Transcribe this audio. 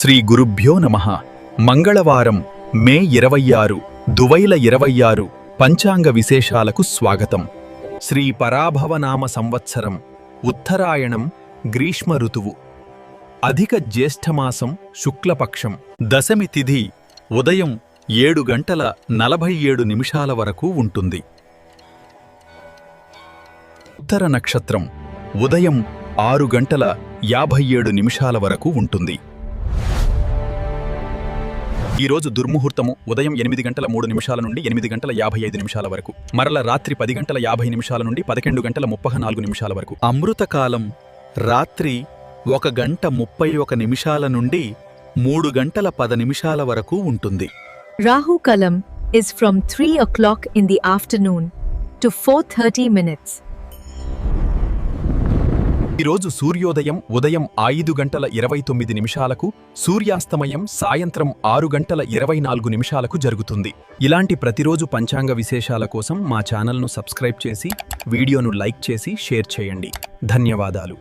శ్రీ గురుభ్యో నమః. మంగళవారం మే 26 2026 పంచాంగ విశేషాలకు స్వాగతం. శ్రీ పరాభవనామ సంవత్సరం ఉత్తరాయణం గ్రీష్మ ఋతువు అధిక జ్యేష్ఠమాసం శుక్లపక్షం దశమి తిథి ఉదయం 7:47 వరకు ఉంటుంది. ఉత్తర నక్షత్రం ఉదయం 6:57 వరకు ఉంటుంది. ఈరోజు దుర్ముహూర్తము ఉదయం 8:03 నుండి 8:55 వరకు, మరల రాత్రి 10:50 నుండి 11:34 వరకు. అమృతకాలం రాత్రి 1:31 నుండి 3:10 వరకు ఉంటుంది. Rahu Kalam is from 3 o'clock in the afternoon to 4:30 minutes. ఈరోజు సూర్యోదయం ఉదయం 5:29, సూర్యాస్తమయం సాయంత్రం 6:24 జరుగుతుంది. ఇలాంటి ప్రతిరోజు పంచాంగ విశేషాల కోసం మా ఛానల్ను సబ్స్క్రైబ్ చేసి వీడియోను లైక్ చేసి షేర్ చేయండి. ధన్యవాదాలు.